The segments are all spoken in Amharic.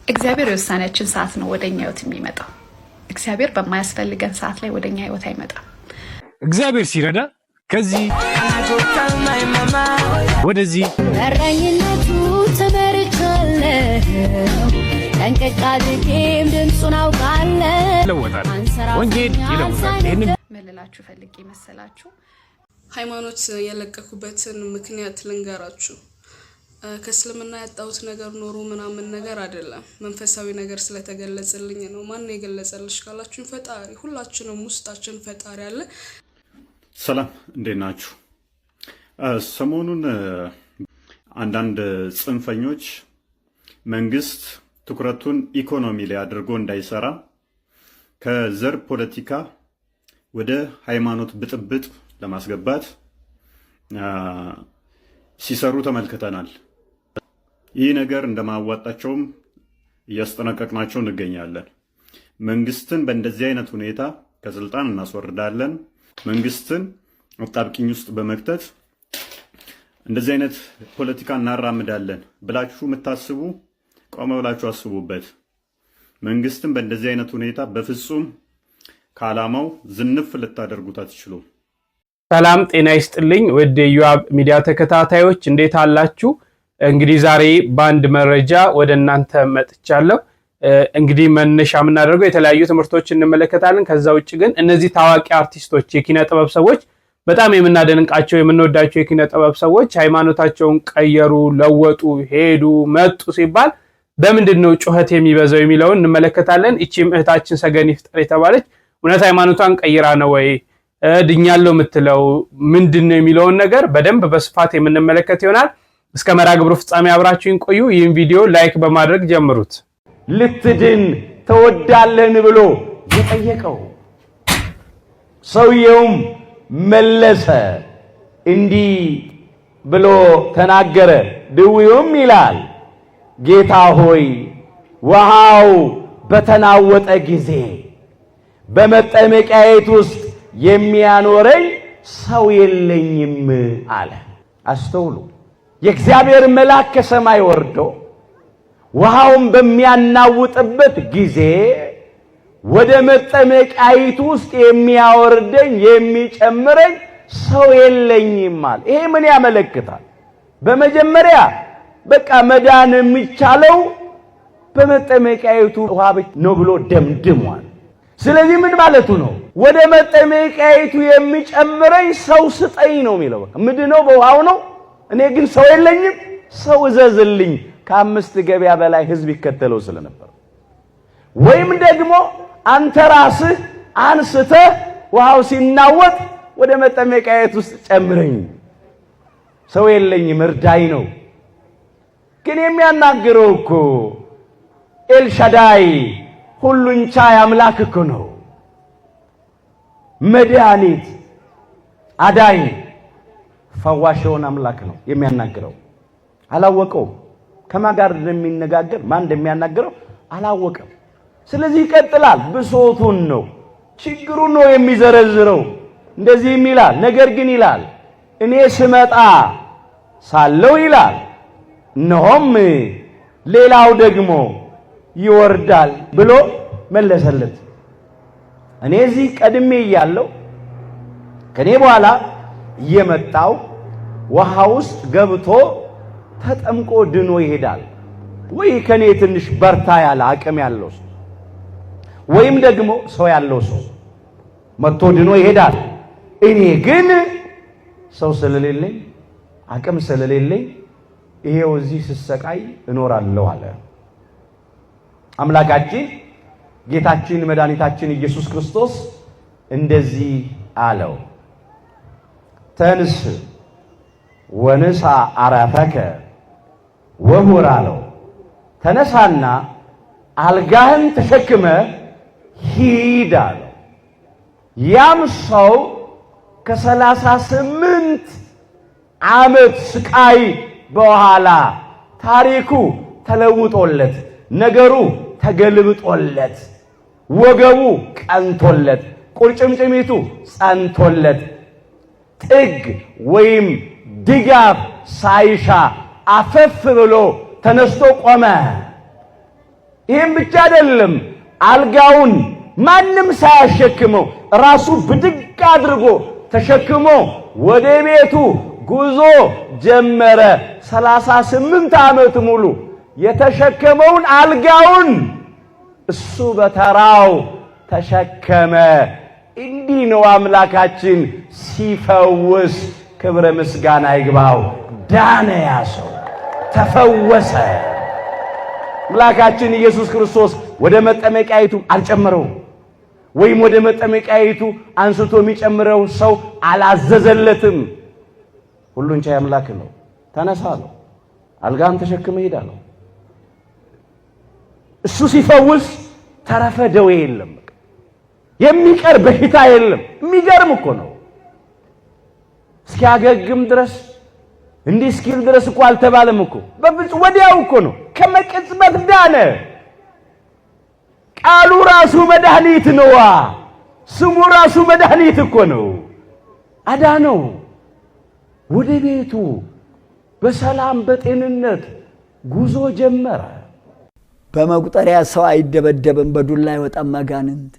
እግዚአብሔር የውሳኔያችን ሰዓት ነው ወደኛ ህይወት የሚመጣው። እግዚአብሔር በማያስፈልገን ሰዓት ላይ ወደኛ ህይወት አይመጣም። እግዚአብሔር ሲረዳ ከዚህ ወደዚህ በረኝነቱ ተመርቻለሁ እንቀጣድቄም ድምፁን አውቃለሁ ወንጌል ይለውጣል። ይሄንን መልላችሁ ፈልጌ መሰላችሁ ሃይማኖት የለቀኩበትን ምክንያት ልንገራችሁ። ከእስልምና ያጣሁት ነገር ኖሮ ምናምን ነገር አይደለም፣ መንፈሳዊ ነገር ስለተገለጸልኝ ነው። ማን ነው የገለጸልሽ ካላችሁኝ ፈጣሪ። ሁላችንም ውስጣችን ፈጣሪ አለ። ሰላም እንዴት ናችሁ? ሰሞኑን አንዳንድ ጽንፈኞች መንግስት ትኩረቱን ኢኮኖሚ ላይ አድርጎ እንዳይሰራ ከዘር ፖለቲካ ወደ ሃይማኖት ብጥብጥ ለማስገባት ሲሰሩ ተመልክተናል። ይህ ነገር እንደማዋጣቸውም እያስጠነቀቅናቸው እንገኛለን። መንግስትን በእንደዚህ አይነት ሁኔታ ከስልጣን እናስወርዳለን፣ መንግስትን አጣብቂኝ ውስጥ በመክተት እንደዚህ አይነት ፖለቲካ እናራምዳለን ብላችሁ የምታስቡ ቆም ብላችሁ አስቡበት። መንግስትን በእንደዚህ አይነት ሁኔታ በፍጹም ከዓላማው ዝንፍ ልታደርጉት አትችሉም። ሰላም ጤና ይስጥልኝ ወደ ዩአብ ሚዲያ ተከታታዮች እንዴት አላችሁ? እንግዲህ ዛሬ ባንድ መረጃ ወደ እናንተ መጥቻለሁ። እንግዲህ መነሻ የምናደርገው የተለያዩ ትምህርቶችን እንመለከታለን። ከዛ ውጭ ግን እነዚህ ታዋቂ አርቲስቶች የኪነ ጥበብ ሰዎች በጣም የምናደንቃቸው የምንወዳቸው የኪነ ጥበብ ሰዎች ሃይማኖታቸውን ቀየሩ፣ ለወጡ፣ ሄዱ፣ መጡ ሲባል በምንድነው ጩኸት የሚበዛው የሚለውን እንመለከታለን። እቺም እህታችን ሰገን ይፍጠር የተባለች እውነት ሃይማኖቷን ቀይራ ነው ወይ ድኛለው የምትለው ምንድነው የሚለውን ነገር በደንብ በስፋት የምንመለከት ይሆናል። እስከ መርሃ ግብሩ ፍጻሜ አብራችሁን ቆዩ። ይህን ቪዲዮ ላይክ በማድረግ ጀምሩት። ልትድን ተወዳለህን ብሎ የጠየቀው ሰውየውም መለሰ እንዲህ ብሎ ተናገረ። ድውዩም ይላል ጌታ ሆይ ውሃው በተናወጠ ጊዜ በመጠመቂያይቱ ውስጥ የሚያኖረኝ ሰው የለኝም አለ። አስተውሉ። የእግዚአብሔር መልአክ ከሰማይ ወርዶ ውሃውን በሚያናውጥበት ጊዜ ወደ መጠመቂያይቱ ውስጥ የሚያወርደኝ የሚጨምረኝ ሰው የለኝም አለ። ይሄ ምን ያመለክታል? በመጀመሪያ በቃ መዳን የሚቻለው በመጠመቂያይቱ ውሃ ብቻ ነው ብሎ ደምድሟል። ስለዚህ ምን ማለቱ ነው? ወደ መጠመቂያይቱ የሚጨምረኝ ሰው ስጠኝ ነው የሚለው። በቃ ምንድነው? በውሃው ነው። እኔ ግን ሰው የለኝም፣ ሰው እዘዝልኝ። ከ5 ገበያ በላይ ህዝብ ይከተለው ስለነበር፣ ወይም ደግሞ አንተ ራስህ አንስተህ ውሃው ሲናወጥ ወደ መጠመቂያይቱ ውስጥ ጨምረኝ፣ ሰው የለኝም፣ እርዳይ ነው። ግን የሚያናግረው እኮ ኤልሻዳይ ሁሉን ቻይ አምላክ እኮ ነው። መድኃኒት አዳኝ ፈዋሽውን አምላክ ነው የሚያናግረው። አላወቀውም። ከማን ጋር እንደሚነጋገር ማን እንደሚያናግረው አላወቀም። ስለዚህ ይቀጥላል። ብሶቱን ነው ችግሩን ነው የሚዘረዝረው። እንደዚህም ይላል ነገር ግን ይላል እኔ ስመጣ ሳለው ይላል እነሆም ሌላው ደግሞ ይወርዳል ብሎ መለሰለት። እኔ እዚህ ቀድሜ እያለሁ ከኔ በኋላ እየመጣው ውሃ ውስጥ ገብቶ ተጠምቆ ድኖ ይሄዳል። ወይ ከኔ ትንሽ በርታ ያለ አቅም ያለው ሰው ወይም ደግሞ ሰው ያለው ሰው መጥቶ ድኖ ይሄዳል። እኔ ግን ሰው ስለሌለኝ አቅም ስለሌለኝ ይሄው እዚህ ስሰቃይ እኖራለሁ አለ። አምላካችን ጌታችን መድኃኒታችን ኢየሱስ ክርስቶስ እንደዚህ አለው፣ ተንስ ወንሳ አራፈከ ወሁር አለው። ተነሳና አልጋህን ተሸክመ ሂድ አለው። ያም ሰው ከ38 ዓመት ስቃይ በኋላ ታሪኩ ተለውጦለት ነገሩ ተገልብጦለት ወገቡ ቀንቶለት ቁርጭምጭሚቱ ጸንቶለት ጥግ ወይም ድጋፍ ሳይሻ አፈፍ ብሎ ተነስቶ ቆመ። ይህም ብቻ አይደለም፣ አልጋውን ማንም ሳያሸክመው ራሱ ብድግ አድርጎ ተሸክሞ ወደ ቤቱ ጉዞ ጀመረ። 38 ዓመት ሙሉ የተሸከመውን አልጋውን እሱ በተራው ተሸከመ። እንዲህ ነው አምላካችን ሲፈውስ። ክብረ ምስጋና ይግባው። ዳነ፣ ያ ሰው ተፈወሰ። አምላካችን ኢየሱስ ክርስቶስ ወደ መጠመቂያይቱ አልጨመረውም፣ ወይም ወደ መጠመቂያይቱ አንስቶ የሚጨምረው ሰው አላዘዘለትም። ሁሉን ቻይ አምላክ ነው። ተነሳ ነው፣ አልጋን ተሸክመ ሄዳ ነው። እሱ ሲፈውስ ተረፈ ደዌ የለም፣ የሚቀር በሽታ የለም። የሚገርም እኮ ነው። እስኪያገግም ድረስ እንዲህ እስኪል ድረስ እኮ አልተባለም እኮ። በፍጹም ወዲያው እኮ ነው፣ ከመቅጽበት ዳነ። ቃሉ ራሱ መድኃኒት ነዋ። ስሙ ራሱ መድኃኒት እኮ ነው። አዳነው። ወደ ቤቱ በሰላም በጤንነት ጉዞ ጀመረ። በመቁጠሪያ ሰው አይደበደብም፣ በዱላ አይወጣም አጋንንት።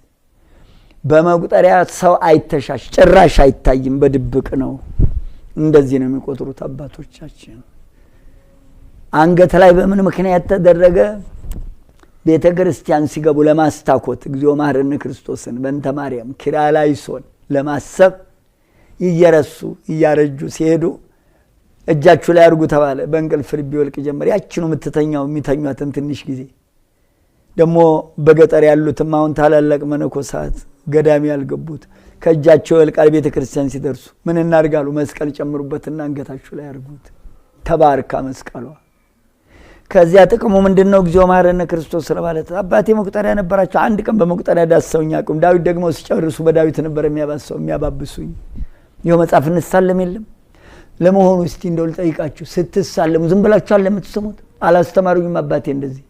በመቁጠሪያ ሰው አይተሻሽ፣ ጭራሽ አይታይም፣ በድብቅ ነው። እንደዚህ ነው የሚቆጥሩት አባቶቻችን። አንገት ላይ በምን ምክንያት ተደረገ? ቤተ ክርስቲያን ሲገቡ ለማስታኮት እግዚኦ መሐረነ ክርስቶስን በእንተ ማርያም ኪርያላይሶን ለማሰብ እየረሱ እያረጁ ሲሄዱ እጃችሁ ላይ አርጉ ተባለ። በእንቅልፍ ልብ ይወልቅ ጀመር። ያችኑ የምትተኛው የሚተኟትን ትንሽ ጊዜ ደግሞ በገጠር ያሉትም አሁን ታላላቅ መነኮሳት ገዳሚ ያልገቡት ከእጃቸው ይወልቃል። ቤተ ክርስቲያን ሲደርሱ ምን እናርጋሉ? መስቀል ጨምሩበትና አንገታችሁ ላይ አርጉት። ተባርካ መስቀሏ። ከዚያ ጥቅሙ ምንድነው? እግዚኦ መሐረነ ክርስቶስ ስለማለት አባቴ መቁጠሪያ ነበራቸው። አንድ ቀን በመቁጠሪያ ዳሰውኝ አቁም። ዳዊት ደግሞ ሲጨርሱ በዳዊት ነበር የሚያባብሱኝ። ይኸው መጽሐፍ እንሳለም የለም። ለመሆኑ እስቲ እንደው ልጠይቃችሁ፣ ስትሳለሙ ዝም ብላችሁ አለ የምትሰሙት? አላስተማሩኝም አባቴ እንደዚህ።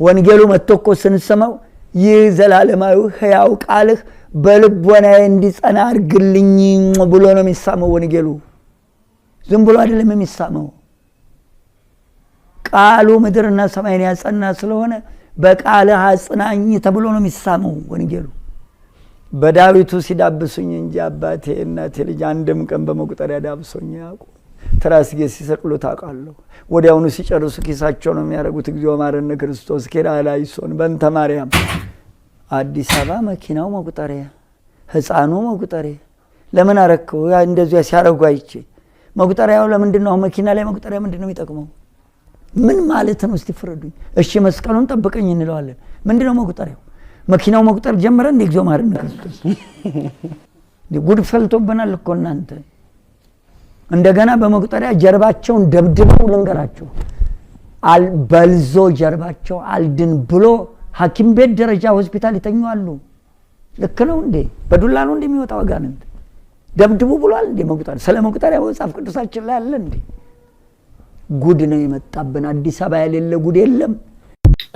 ወንጌሉ መጥቶ ስንሰማው ይህ ዘላለማዊ ሕያው ቃልህ በልቦናዬ እንዲጸና አድርግልኝ ብሎ ነው የሚሳመው ወንጌሉ። ዝም ብሎ አይደለም የሚሳመው። ቃሉ ምድርና ሰማይን ያጸና ስለሆነ በቃልህ አጽናኝ ተብሎ ነው የሚሳመው ወንጌሉ። በዳዊቱ ሲዳብሱኝ እንጂ አባቴ እናቴ ልጅ አንድም ቀን በመቁጠሪያ ዳብሶኝ ያውቁ። ትራስጌ ሲሰቅሉ ታውቃለሁ። ወዲያውኑ ሲጨርሱ ኪሳቸው ነው የሚያደርጉት። እግዚኦ መሐረነ ክርስቶስ ኪርያላይሶን በእንተ ማርያም። አዲስ አበባ መኪናው መቁጠሪያ፣ ህፃኑ መቁጠሪያ። ለምን አረከው? ያ እንደዚያ ሲያረጉ አይቼ። መቁጠሪያው ለምንድነው? መኪና ላይ መቁጠሪያ ምንድነው የሚጠቅመው? ምን ማለት ነው? እስቲ ፍረዱኝ። እሺ መስቀሉን ጠብቀኝ እንለዋለን። ምንድነው መቁጠሪያው? መኪናው መቁጠር ጀመረ እንደ እግዚኦ መሐረነ ክርስቶስ። ጉድ ፈልቶብናል እኮ እናንተ። እንደገና በመቁጠሪያ ጀርባቸውን ደብድበው ልንገራቸው በልዞ ጀርባቸው አልድን ብሎ ሐኪም ቤት ደረጃ ሆስፒታል ይተኛሉ። ልክ ነው እንዴ? በዱላ ነው እንደሚወጣው አጋንንት ደብድቡ ብሏል እንዴ? መቁጠሪያ ስለ መቁጠሪያ መጽሐፍ ቅዱሳችን ላይ አለ እንዴ? ጉድ ነው የመጣብን። አዲስ አበባ የሌለ ጉድ የለም።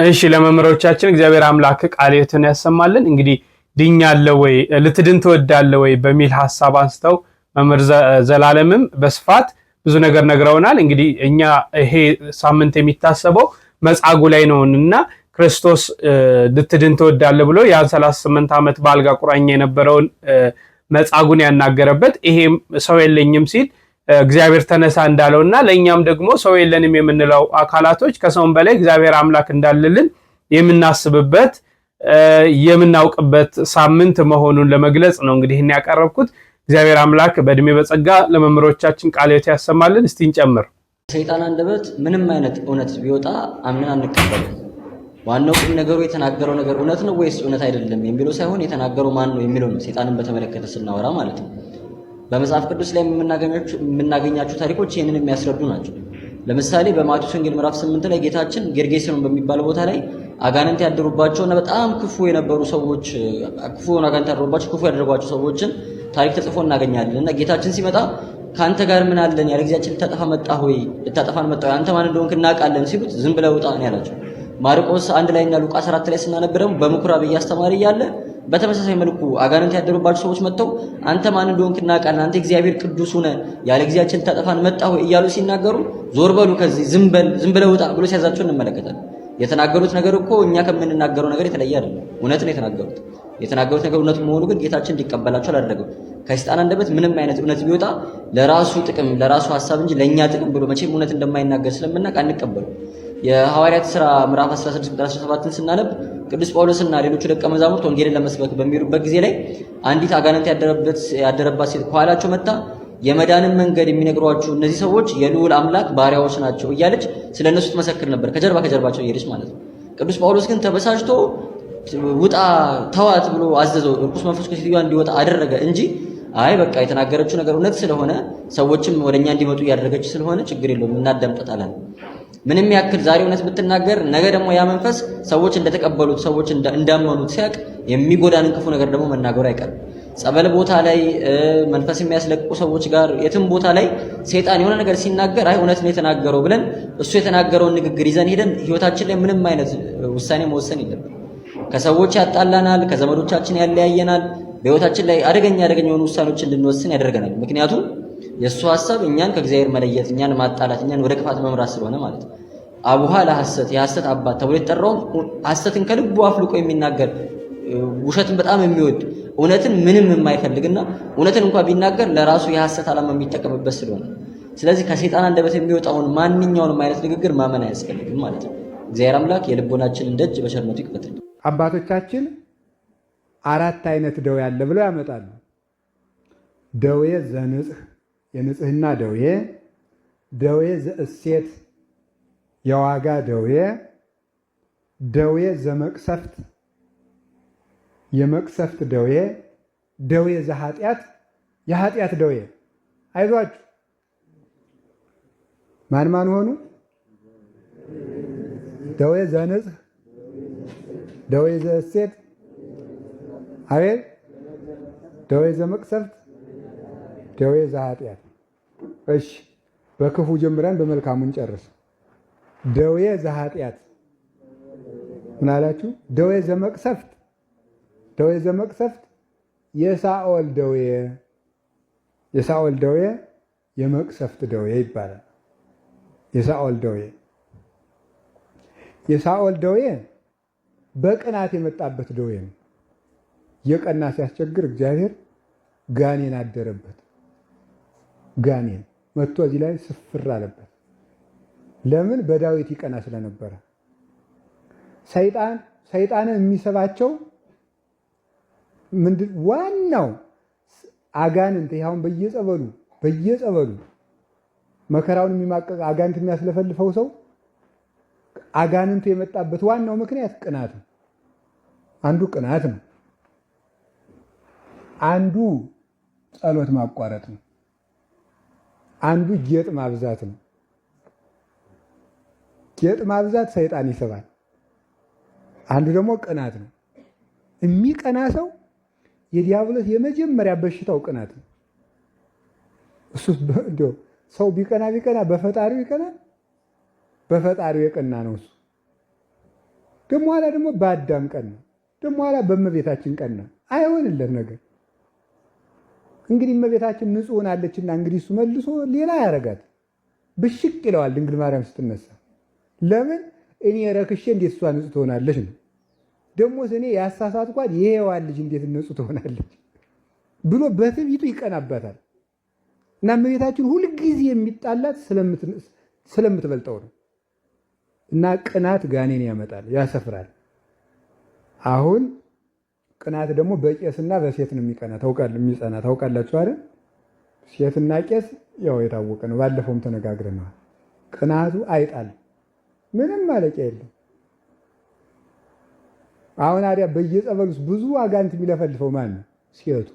እሺ ለመምህሮቻችን እግዚአብሔር አምላክ ቃልየትን ያሰማልን። እንግዲህ ድኛለሁ ወይ ልትድን ትወዳለህ ወይ በሚል ሐሳብ አንስተው መምህር ዘላለምም በስፋት ብዙ ነገር ነግረውናል። እንግዲህ እኛ ይሄ ሳምንት የሚታሰበው መጻጉዕ ላይ ነውና ክርስቶስ ልትድን ትወዳለህ ብሎ ያን 38 ዓመት በአልጋ ቁራኛ የነበረውን መጻጉዕን ያናገረበት፣ ይሄም ሰው የለኝም ሲል እግዚአብሔር ተነሳ እንዳለውና ለኛም ደግሞ ሰው የለንም የምንለው አካላቶች ከሰውም በላይ እግዚአብሔር አምላክ እንዳለልን የምናስብበት የምናውቅበት ሳምንት መሆኑን ለመግለጽ ነው እንግዲህ እኛ ያቀረብኩት። እግዚአብሔር አምላክ በእድሜ በጸጋ ለመምህሮቻችን ቃልየት ያሰማልን። እስቲ እንጨምር። ሰይጣን አንደበት ምንም አይነት እውነት ቢወጣ አምነን አንቀበልም። ዋናው ቁም ነገሩ የተናገረው ነገር እውነት ነው ወይስ እውነት አይደለም የሚለው ሳይሆን የተናገረው ማን ነው የሚለው ነው። ሰይጣንን በተመለከተ ስናወራ ማለት ነው። በመጽሐፍ ቅዱስ ላይ የምናገኛቸው ታሪኮች ይህንን የሚያስረዱ ናቸው። ለምሳሌ በማቴዎስ ወንጌል ምዕራፍ 8 ላይ ጌታችን ጌርጌሴኖን በሚባል ቦታ ላይ አጋንንት ያደሩባቸውና በጣም ክፉ የነበሩ ሰዎች ክፉ አጋንንት ያደሩባቸው ክፉ ያደረጓቸው ሰዎችን ታሪክ ተጽፎ እናገኛለን። እና ጌታችን ሲመጣ ካንተ ጋር ምን አለን? ያለ ጊዜያችን ልታጠፋ መጣ ሆይ ልታጠፋን መጣ ሆይ አንተ ማን እንደሆንክ እናውቃለን ሲሉት ዝም ብለው ውጣ ነው ያላቸው። ማርቆስ 1 ላይ እና ሉቃስ 4 ላይ ስናነብረው በምኩራብ እያስተማረ እያለ በተመሳሳይ መልኩ አጋንንት ያደሩባቸው ሰዎች መጥተው አንተ ማን እንደሆንክ እናውቃለን፣ አንተ እግዚአብሔር ቅዱስ ሆነ ያለ ጊዜያችን ልታጠፋን መጣ ሆይ እያሉ ሲናገሩ ዞር በሉ ከዚህ ዝም ብለው ውጣ ብሎ ሲያዛቸው እንመለከታለን። የተናገሩት ነገር እኮ እኛ ከምንናገረው ነገር የተለየ አይደለም። እውነት ነው የተናገሩት ነገር እውነት መሆኑ ግን ጌታችን እንዲቀበላቸው አላደረገም። ከሰይጣን አንደበት ምንም አይነት እውነት ቢወጣ ለራሱ ጥቅም ለራሱ ሐሳብ እንጂ ለኛ ጥቅም ብሎ መቼም እውነት እንደማይናገር ስለምናውቅ አንቀበለው። የሐዋርያት ሥራ ምዕራፍ 16 ቁጥር 17ን ስናነብ ቅዱስ ጳውሎስና ሌሎቹ ደቀ መዛሙርት ወንጌልን ለመስበክ በሚሩበት ጊዜ ላይ አንዲት አጋንንት ያደረባት ሴት ከኋላቸው መጣ የመዳንን መንገድ የሚነግሯችሁ እነዚህ ሰዎች የልዑል አምላክ ባሪያዎች ናቸው እያለች ስለነሱ ትመሰክር ነበር፣ ከጀርባቸው እየሄደች ማለት ነው። ቅዱስ ጳውሎስ ግን ተበሳጭቶ ውጣ ተዋት ብሎ አዘዘው። ርኩስ መንፈስ ከሴትዮዋ እንዲወጣ አደረገ እንጂ አይ በቃ የተናገረችው ነገር እውነት ስለሆነ ሰዎችም ወደኛ እንዲመጡ እያደረገች ስለሆነ ችግር የለውም እናዳምጣታለን። ምንም ያክል ዛሬ እውነት ብትናገር ነገ ደግሞ ያ መንፈስ ሰዎች እንደተቀበሉት ሰዎች እንዳመኑት ሲያቅ የሚጎዳንን ክፉ ነገር ደግሞ መናገሩ አይቀርም። ጸበል ቦታ ላይ መንፈስ የሚያስለቅቁ ሰዎች ጋር የትም ቦታ ላይ ሰይጣን የሆነ ነገር ሲናገር አይ እውነት ነው የተናገረው ብለን እሱ የተናገረውን ንግግር ይዘን ሄደን ህይወታችን ላይ ምንም አይነት ውሳኔ መወሰን የለብንም። ከሰዎች ያጣላናል፣ ከዘመዶቻችን ያለያየናል፣ በህይወታችን ላይ አደገኛ የሆኑ ውሳኔዎች እንድንወስን ያደርገናል። ምክንያቱም የእሱ ሐሳብ እኛን ከእግዚአብሔር መለየት፣ እኛን ማጣላት፣ እኛን ወደ ክፋት መምራት ስለሆነ ማለት ነው። አቡሃ ለሐሰት የሐሰት አባት ተብሎ የተጠራውም ሐሰትን ከልቡ አፍልቆ የሚናገር ውሸትን በጣም የሚወድ እውነትን ምንም የማይፈልግና እውነትን እንኳን ቢናገር ለራሱ የሐሰት ዓላማ የሚጠቀምበት ስለሆነ ስለዚህ ከሰይጣን አንደበት የሚወጣውን ማንኛውንም አይነት ንግግር ማመን አያስፈልግም ማለት ነው። እግዚአብሔር አምላክ የልቦናችንን ደጅ በቸርነቱ ይክፈትልን። አባቶቻችን 4 አይነት ደዌ አለ ብለው ያመጣሉ። ደዌ ዘንጽህ የንጽህና ደዌ፣ ደዌ ዘእሴት የዋጋ ደዌ፣ ደዌ ዘመቅሰፍት የመቅሰፍት ደዌ፣ ደዌ ዘኃጢአት የኃጢአት ደዌ። አይዟችሁ ማን ሆኑ? ደዌ ዘንጽህ፣ ደዌ ዘእሴት፣ አቤት፣ ደዌ ዘመቅሰፍት፣ ደዌ ዘኃጢአት። እሺ በክፉ ጀምረን በመልካሙን ጨርስ። ደዌ ዘኃጢአት ምን አላችሁ? ደዌ ዘመቅሰፍት የሳኦል ደዌ የመቅሰፍት ደዌ ይባላል። የሳኦል ደዌ በቅናት የመጣበት ደዌ ነው። የቀና ሲያስቸግር እግዚአብሔር ጋኔን አደረበት። ጋኔን መጥቶ እዚህ ላይ ስፍር አለበት። ለምን? በዳዊት ይቀና ስለነበረ። ሰይጣንን የሚሰባቸው ምንድን ዋናው አጋንንት ይሁን በየጸበሉ መከራውን የሚማቀቅ አጋንንት የሚያስለፈልፈው ሰው አጋንንቱ የመጣበት ዋናው ምክንያት ቅናት ነው። አንዱ ቅናት ነው። አንዱ ጸሎት ማቋረጥ ነው። አንዱ ጌጥ ማብዛት ነው። ጌጥ ማብዛት ሰይጣን ይስባል። አንዱ ደግሞ ቅናት ነው። የሚቀና ሰው የዲያብሎስ የመጀመሪያ በሽታው ቅናት ነው። እሱ እንደው ሰው ቢቀና በፈጣሪው ይቀናል። በፈጣሪው የቀና ነው እሱ። ደግሞ ኋላ ደግሞ በአዳም ቀና፣ ደግሞ ኋላ በእመቤታችን ቀና። አይሆንለት ነገር እንግዲህ እመቤታችን ንጹሕ ሆናለችና እንግዲህ እሱ መልሶ ሌላ ያረጋት ብሽቅ ይለዋል። ድንግል ማርያም ስትነሳ ለምን እኔ ረክሼ እንዴት እሷ ንጹሕ ትሆናለች ነው። ደግሞስ እኔ ያሳሳትኳት የሔዋን ልጅ እንዴት ንጹሕ ትሆናለች ብሎ በትዕቢቱ ይቀናባታል። እና እመቤታችን ሁልጊዜ የሚጣላት ስለምትበልጠው ነው። እና ቅናት ጋኔን ያመጣል፣ ያሰፍራል። አሁን ቅናት ደግሞ በቄስና በሴት ነው የሚጸና። ታውቃላችሁ አይደል? ሴትና ቄስ ያው የታወቀ ነው። ባለፈውም ተነጋግረናል። ቅናቱ አይጣል፣ ምንም ማለቂያ የለም። አሁን አዲያ በየጸበሉስ ብዙ አጋንንት የሚለፈልፈው ማን ነው? ሴቱ።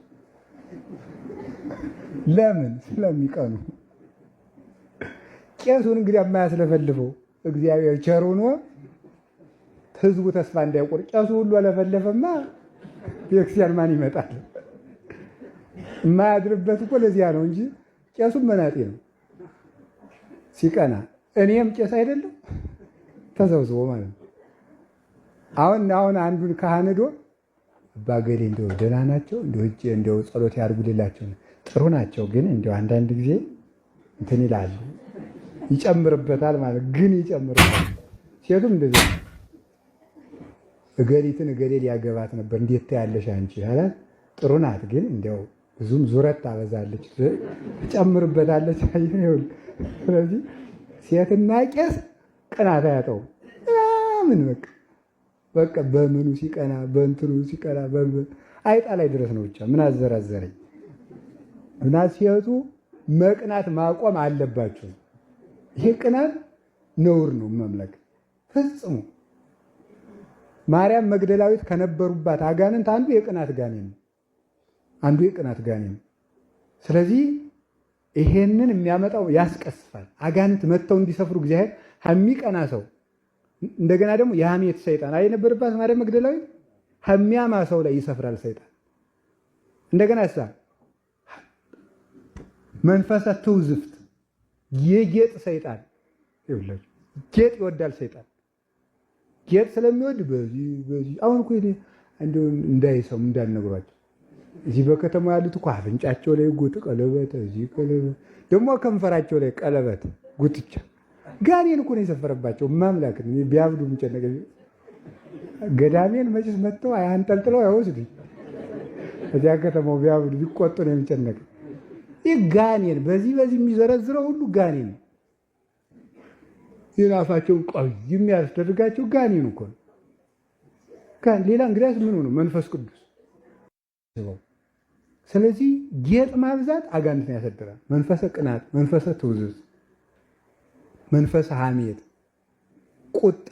ለምን? ስለሚቀኑ። ቄሱን እንግዲህ የማያስለፈልፈው እግዚአብሔር ቸር ሆኖ ህዝቡ ተስፋ እንዳይቆርጥ ቄሱ ሁሉ አለፈለፈማ ቤተክርስቲያን ማን ይመጣል? የማያድርበት እኮ ለዚያ ነው እንጂ ቄሱም መናጤ ነው ሲቀና። እኔም ቄስ አይደለም ተሰብስቦ ማለት ነው። አሁን አንዱን ካህን ሄዶ አባገሌ እንደው ደህና ናቸው እንደው ጸሎት ያድርጉልላቸው ጥሩ ናቸው፣ ግን እንደው አንዳንድ ጊዜ እንትን ይላሉ፣ ይጨምርበታል ማለት ግን ይጨምርበታል። ሴቱም እንደዚህ እገሊትን እገሌ ሊያገባት ነበር እንዴት ታያለሽ አንቺ አላት። ጥሩ ናት ግን እንዲያው ብዙም ዙረት ታበዛለች ትጨምርበታለች። ስለዚህ ሴትና ቄስ ቅናት አያጠውም። ምን በቃ በምኑ ሲቀና በእንትኑ ሲቀና አይጣ ላይ ድረስ ነው። ብቻ ምን አዘራዘረኝ እና ሴቱ መቅናት ማቆም አለባቸው። ይሄ ቅናት ነውር ነው መምለክ ፈጽሞ። ማርያም መግደላዊት ከነበሩባት አጋንንት አንዱ የቅናት ጋኔን ነው። አንዱ የቅናት ጋኔን ነው። ስለዚህ ይሄንን የሚያመጣው ያስቀስፋል። አጋንንት መጥተው እንዲሰፍሩ እግዚአብሔር የሚቀና ሰው እንደገና ደግሞ የሐሜት ሰይጣን የነበረባት ማርያም መግደላዊት የሚያማ ሰው ላይ ይሰፍራል ሰይጣን። እንደገና መንፈሰ ትውዝፍት የጌጥ ሰይጣን ይኸውላችሁ፣ ጌጥ ይወዳል ሰይጣን። ጌጥ ስለሚወድ በዚህ አሁን እኮ እንደው እንዳይሰሙ እንዳልነግሯቸው እዚህ በከተማ ያሉት እኮ አፍንጫቸው ላይ ጉጥ ቀለበት፣ እዚህ ቀለበት ደግሞ ከንፈራቸው ላይ ቀለበት ጉትቻ ጋኔን እኮ ነው የሰፈረባቸው። ማምላክ ቢያብዱ ምጨነቀ ገዳሜን መጭስ መጥተው አንጠልጥለው አይወስዱኝ። እዚያ ከተማው ቢያብዱ ቢቆጡ ነው የሚጨነቅ። ይህ ጋኔን በዚህ የሚዘረዝረው ሁሉ ጋኔን ነው። ይናፋቸውን ቆይ የሚያስደርጋቸው ጋኔን እኮ ነው። ሌላ እንግዲያስ ምን ሆነ? መንፈስ ቅዱስ። ስለዚህ ጌጥ ማብዛት አጋንንትን ያሰድራል። መንፈሰ ቅናት፣ መንፈሰ ትውዝዝ፣ መንፈሰ ሐሜት፣ ቁጣ፣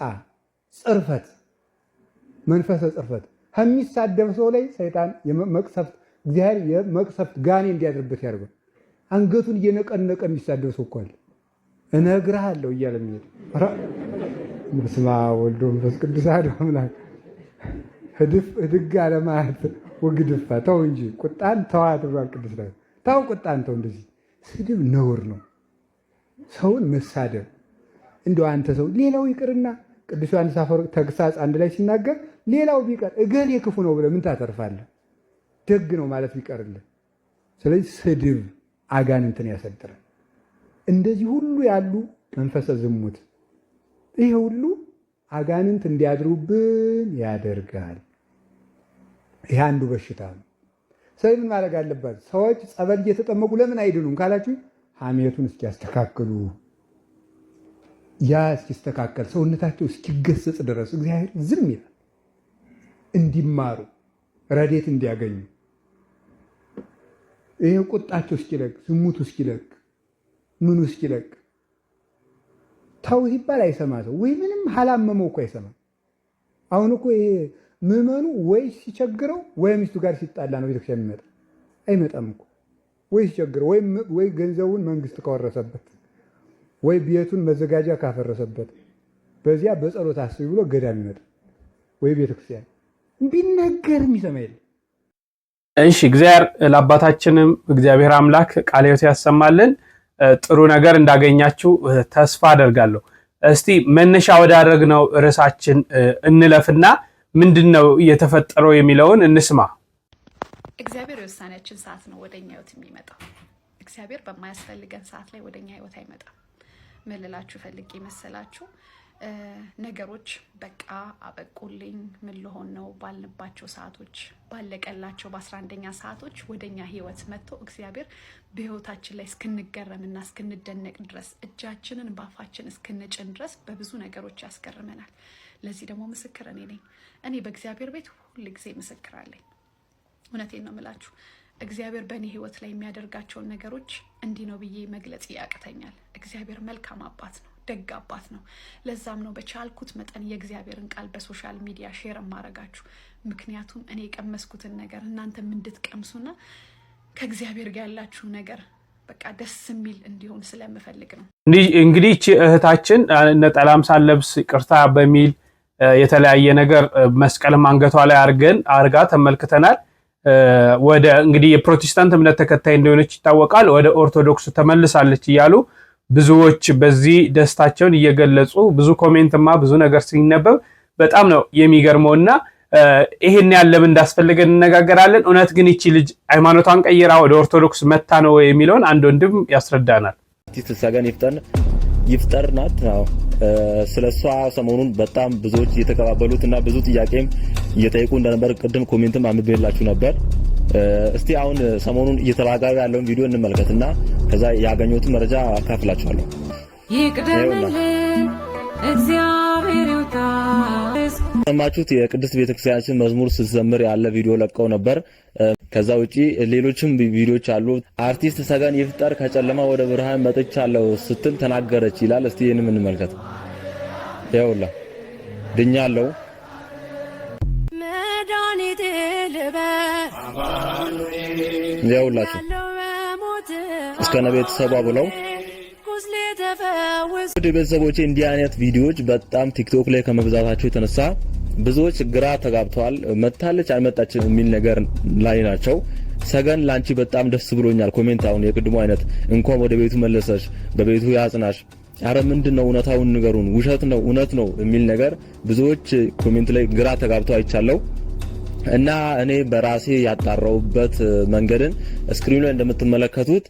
ጽርፈት፣ መንፈሰ ጽርፈት ከሚሳደብ ሰው ላይ ሰይጣን የመቅሰፍት እግዚአብሔር የመቅሰፍት ጋኔን እንዲያድርበት ያደርጋል። አንገቱን እየነቀነቀ የሚሳደብ ሰው እኮ አለ። እነግርሃለሁ እያለ የሚሄድ በስመ አብ ወወልድ ወመንፈስ ቅዱስ አሐዱ አምላክ። ህድግ አለ ማለት ወግድፋ ተው እንጂ ቁጣን ተዋት ብሏል ቅዱስ ዳዊት። ተው ቁጣን ተው። እንደዚህ ስድብ ነውር ነው። ሰውን መሳደብ እንደው አንተ ሰው ሌላው ይቅርና ቅዱስ ዮሐንስ አፈወርቅ ተግሳጽ አንድ ላይ ሲናገር ሌላው ቢቀር እገሌ ክፉ ነው ብለህ ምን ታተርፋለህ? ደግ ነው ማለት ቢቀርልህ። ስለዚህ ስድብ አጋንንትን ያሰድራል። እንደዚህ ሁሉ ያሉ መንፈሰ ዝሙት፣ ይሄ ሁሉ አጋንንት እንዲያድሩብን ያደርጋል። ይሄ አንዱ በሽታ ነው። ስለዚህ ምን ማድረግ አለባት? ሰዎች ጸበል እየተጠመቁ ለምን አይድኑም ካላችሁ ሐሜቱን እስኪያስተካክሉ፣ ያ እስኪስተካከል ሰውነታቸው እስኪገሰጽ ድረስ እግዚአብሔር ዝም ይላል። እንዲማሩ ረድኤት እንዲያገኙ ይሄ ቁጣቸው እስኪለቅ፣ ዝሙቱ እስኪለቅ፣ ምኑ እስኪለቅ። ተው ሲባል አይሰማ ሰው ወይ ምንም ሀላመመው እኮ አይሰማ። አሁን እኮ ይሄ ምዕመኑ ወይ ሲቸግረው ወይ ሚስቱ ጋር ሲጣላ ነው ቤተክርስቲያን የሚመጣ። አይመጣም እኮ ወይ ሲቸግረው ወይ ገንዘቡን መንግስት ካወረሰበት ወይ ቤቱን መዘጋጃ ካፈረሰበት በዚያ በጸሎት አስቢ ብሎ ገዳም ይመጣ ወይ ቤተክርስቲያን ቢነገር የሚሰማ የለም። እሺ፣ እግዚአብሔር ለአባታችንም እግዚአብሔር አምላክ ቃለ ሕይወት ያሰማልን። ጥሩ ነገር እንዳገኛችሁ ተስፋ አደርጋለሁ። እስቲ መነሻ ወዳደረግነው ርዕሳችን እንለፍና ምንድነው እየተፈጠረው የሚለውን እንስማ። እግዚአብሔር የውሳኔያችን ሰዓት ነው ወደኛ ህይወት የሚመጣው። እግዚአብሔር በማያስፈልገን ሰዓት ላይ ወደኛ ህይወት አይመጣም። ምን ልላችሁ ፈልጌ መሰላችሁ? ነገሮች በቃ አበቁልኝ ምን ልሆን ነው ባልንባቸው ሰዓቶች፣ ባለቀላቸው በ11ኛ ሰዓቶች ወደኛ ህይወት መጥቶ እግዚአብሔር በህይወታችን ላይ እስክንገረምና እስክንደነቅ ድረስ እጃችንን ባፋችን እስክንጭን ድረስ በብዙ ነገሮች ያስገርመናል። ለዚህ ደግሞ ምስክር እኔ ነኝ። እኔ በእግዚአብሔር ቤት ሁል ጊዜ ምስክር አለኝ። እውነቴን ነው የምላችሁ። እግዚአብሔር በእኔ ህይወት ላይ የሚያደርጋቸውን ነገሮች እንዲህ ነው ብዬ መግለጽ ያቅተኛል። እግዚአብሔር መልካም አባት ነው፣ ደግ አባት ነው። ለዛም ነው በቻልኩት መጠን የእግዚአብሔርን ቃል በሶሻል ሚዲያ ሼር ማረጋችሁ። ምክንያቱም እኔ የቀመስኩትን ነገር እናንተም እንድትቀምሱና ከእግዚአብሔር ጋር ያላችሁ ነገር በቃ ደስ የሚል እንዲሆን ስለምፈልግ ነው። እንግዲህ እቺ እህታችን ነጠላም ሳለብስ ይቅርታ በሚል የተለያየ ነገር መስቀልም አንገቷ ላይ አርጋ ተመልክተናል። ወደ እንግዲህ የፕሮቴስታንት እምነት ተከታይ እንደሆነች ይታወቃል። ወደ ኦርቶዶክስ ተመልሳለች እያሉ ብዙዎች በዚህ ደስታቸውን እየገለጹ ብዙ ኮሜንትማ ብዙ ነገር ሲነበብ በጣም ነው የሚገርመውና ይሄን ያለም እንዳስፈልገን እንነጋገራለን። እውነት ግን እቺ ልጅ ሃይማኖቷን ቀይራ ወደ ኦርቶዶክስ መታ ነው የሚለውን አንድ ወንድም ያስረዳናል። አርቲስት ልሳጋን ይፍታና ይፍጠር ናት። አዎ ስለሷ ሰሞኑን በጣም ብዙዎች እየተቀባበሉትና ብዙ ጥያቄም እየጠየቁ እንደነበር ቅድም ኮሜንትም አንብቤላችሁ ነበር። እስቲ አሁን ሰሞኑን እየተባጋበ ያለውን ቪዲዮ እንመልከትና ከዛ ያገኘሁትን መረጃ አካፍላችኋለሁ። ይቅደምልን እግዚአብሔር ይውጣስ። ሰማችሁት? የቅድስት ቤተክርስቲያናችን መዝሙር ስትዘምር ያለ ቪዲዮ ለቀው ነበር። ከዛ ውጪ ሌሎችም ቪዲዮዎች አሉ። አርቲስት ሰገን ይፍጠር ከጨለማ ወደ ብርሃን መጥቻለሁ ስትል ተናገረች ይላል። እስቲ ይሄንን እንመልከት። ያውላ ድኛለሁ መድኃኒቴ ልበል ያውላችሁ እስከነ ቤተሰቧ ብለው ወደ ቤተሰቦቼ እንዲህ አይነት ቪዲዮዎች በጣም ቲክቶክ ላይ ከመብዛታቸው የተነሳ ብዙዎች ግራ ተጋብተዋል። መታለች አልመጣችም የሚል ነገር ላይ ናቸው። ሰገን ላንቺ በጣም ደስ ብሎኛል። ኮሜንት አሁን የቅድሙ አይነት እንኳን ወደ ቤቱ መለሰሽ፣ በቤቱ ያጽናሽ፣ አረ ምንድነው እውነታውን ንገሩን፣ ውሸት ነው እውነት ነው የሚል ነገር ብዙዎች ኮሜንት ላይ ግራ ተጋብተው አይቻለው። እና እኔ በራሴ ያጣራውበት መንገድን ስክሪኑ ላይ እንደምትመለከቱት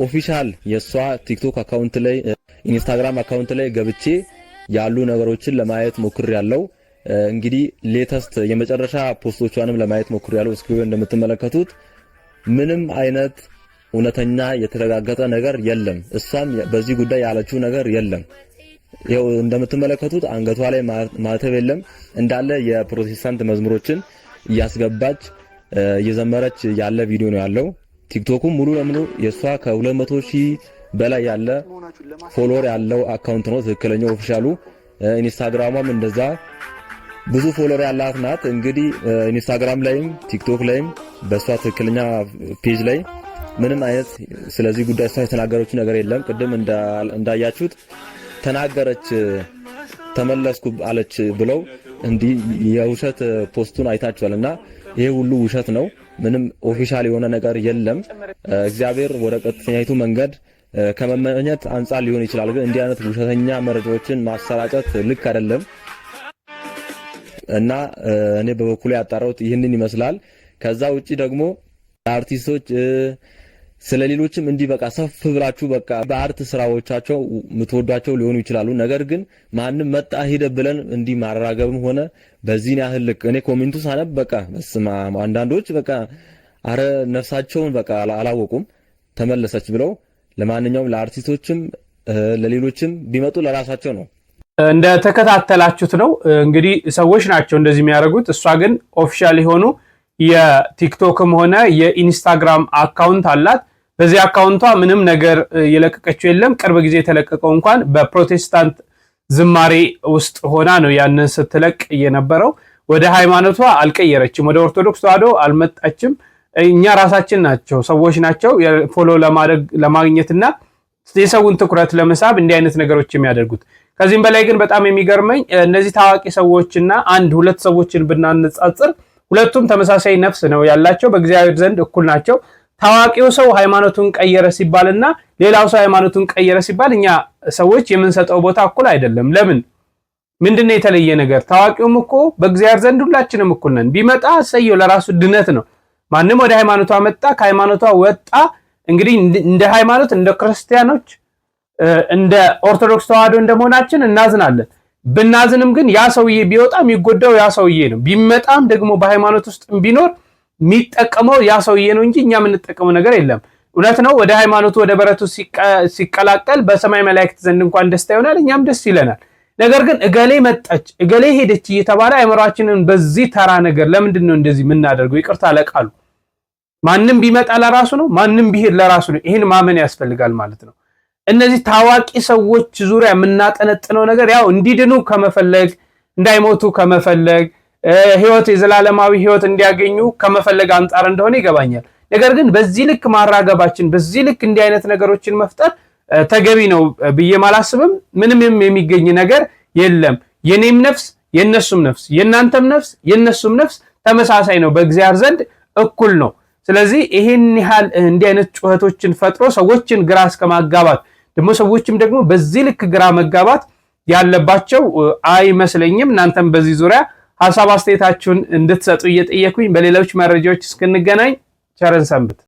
ኦፊሻል የሷ ቲክቶክ አካውንት ላይ ኢንስታግራም አካውንት ላይ ገብቼ ያሉ ነገሮችን ለማየት ሞክሬያለሁ። እንግዲህ ሌተስት የመጨረሻ ፖስቶቿንም ለማየት ሞክሬያለሁ። ስክሪኑ እንደምትመለከቱት ምንም አይነት እውነተኛ የተረጋገጠ ነገር የለም። እሷም በዚህ ጉዳይ ያለችው ነገር የለም። ይኸው እንደምትመለከቱት አንገቷ ላይ ማተብ የለም። እንዳለ የፕሮቴስታንት መዝሙሮችን እያስገባች እየዘመረች ያለ ቪዲዮ ነው ያለው። ቲክቶኩም ሙሉ ለሙሉ የሷ ከ200,000 በላይ ያለ ፎሎወር ያለው አካውንት ነው ትክክለኛው ኦፊሻሉ። ኢንስታግራሟም እንደዛ ብዙ ፎሎወር ያላት ናት። እንግዲህ ኢንስታግራም ላይም ቲክቶክ ላይም በሷ ትክክለኛ ፔጅ ላይ ምንም አይነት ስለዚህ ጉዳይ እሷ የተናገረችው ነገር የለም። ቅድም እንዳያችሁት ተናገረች ተመለስኩ አለች ብለው እንዲህ የውሸት ፖስቱን አይታችኋልና ይሄ ሁሉ ውሸት ነው። ምንም ኦፊሻል የሆነ ነገር የለም። እግዚአብሔር ወደ ቀጥተኛይቱ መንገድ ከመመኘት አንጻር ሊሆን ይችላል። ግን እንዲህ አይነት ውሸተኛ መረጃዎችን ማሰራጨት ልክ አይደለም እና እኔ በበኩሌ ያጣራሁት ይህንን ይመስላል። ከዛ ውጪ ደግሞ አርቲስቶች ስለሌሎችም እንዲህ በቃ ሰፍ ብላችሁ በቃ በአርት ስራዎቻቸው ምትወዷቸው ሊሆኑ ይችላሉ። ነገር ግን ማንም መጣ ሄደ ብለን እንዲህ ማራገብም ሆነ በዚህን ያህል ልክ እኔ ኮሜንቱ ሳነብ በቃ በስማ አንዳንዶች በቃ አረ ነፍሳቸውን በቃ አላወቁም ተመለሰች ብለው። ለማንኛውም ለአርቲስቶችም ለሌሎችም ቢመጡ ለራሳቸው ነው። እንደ ተከታተላችሁት ነው እንግዲህ ሰዎች ናቸው እንደዚህ የሚያደርጉት። እሷ ግን ኦፊሻል የሆኑ የቲክቶክም ሆነ የኢንስታግራም አካውንት አላት። በዚህ አካውንቷ ምንም ነገር የለቀቀችው የለም። ቅርብ ጊዜ የተለቀቀው እንኳን በፕሮቴስታንት ዝማሬ ውስጥ ሆና ነው ያንን ስትለቅ የነበረው። ወደ ሃይማኖቷ አልቀየረችም፣ ወደ ኦርቶዶክስ ተዋህዶ አልመጣችም። እኛ ራሳችን ናቸው ሰዎች ናቸው ፎሎ ለማግኘትና የሰውን ትኩረት ለመሳብ እንዲህ አይነት ነገሮች የሚያደርጉት። ከዚህም በላይ ግን በጣም የሚገርመኝ እነዚህ ታዋቂ ሰዎችና አንድ ሁለት ሰዎችን ብናነጻጽር ሁለቱም ተመሳሳይ ነፍስ ነው ያላቸው፣ በእግዚአብሔር ዘንድ እኩል ናቸው። ታዋቂው ሰው ሃይማኖቱን ቀየረ ሲባልና ሌላው ሰው ሃይማኖቱን ቀየረ ሲባል እኛ ሰዎች የምንሰጠው ቦታ እኩል አይደለም። ለምን? ምንድነው የተለየ ነገር? ታዋቂውም እኮ በእግዚአብሔር ዘንድ ሁላችንም እኩል ነን። ቢመጣ ሰየው ለራሱ ድነት ነው። ማንም ወደ ሃይማኖቷ መጣ ከሃይማኖቷ ወጣ እንግዲህ እንደ ሃይማኖት እንደ ክርስቲያኖች እንደ ኦርቶዶክስ ተዋህዶ እንደመሆናችን እናዝናለን። ብናዝንም ግን ያ ሰውዬ ቢወጣ የሚጎዳው ያ ሰውዬ ነው። ቢመጣም ደግሞ በሃይማኖት ውስጥ ቢኖር የሚጠቀመው ያ ሰውዬ ነው እንጂ እኛ የምንጠቀመው ነገር የለም። እውነት ነው። ወደ ሃይማኖቱ ወደ በረቱ ሲቀላቀል በሰማይ መላእክት ዘንድ እንኳን ደስታ ይሆናል፣ እኛም ደስ ይለናል። ነገር ግን እገሌ መጣች እገሌ ሄደች እየተባለ አእምሯችንን በዚህ ተራ ነገር ለምንድን ነው እንደዚህ የምናደርገው? ይቅርታ ለቃሉ ማንም ቢመጣ ለራሱ ነው፣ ማንም ቢሄድ ለራሱ ነው። ይሄን ማመን ያስፈልጋል ማለት ነው። እነዚህ ታዋቂ ሰዎች ዙሪያ የምናጠነጥነው ነገር ያው እንዲድኑ ከመፈለግ እንዳይሞቱ ከመፈለግ ህይወት የዘላለማዊ ህይወት እንዲያገኙ ከመፈለግ አንጻር እንደሆነ ይገባኛል። ነገር ግን በዚህ ልክ ማራገባችን በዚህ ልክ እንዲህ አይነት ነገሮችን መፍጠር ተገቢ ነው ብዬ ማላስብም። ምንም የሚገኝ ነገር የለም። የኔም ነፍስ የነሱም ነፍስ የናንተም ነፍስ የነሱም ነፍስ ተመሳሳይ ነው፣ በእግዚአብሔር ዘንድ እኩል ነው። ስለዚህ ይሄን ያህል እንዲህ አይነት ጩኸቶችን ፈጥሮ ሰዎችን ግራ እስከማጋባት ደግሞ ሰዎችም ደግሞ በዚህ ልክ ግራ መጋባት ያለባቸው አይመስለኝም። እናንተም በዚህ ዙሪያ ሐሳብ አስተያየታችሁን እንድትሰጡ እየጠየኩኝ በሌሎች መረጃዎች እስክንገናኝ ቸርን ሰንብት።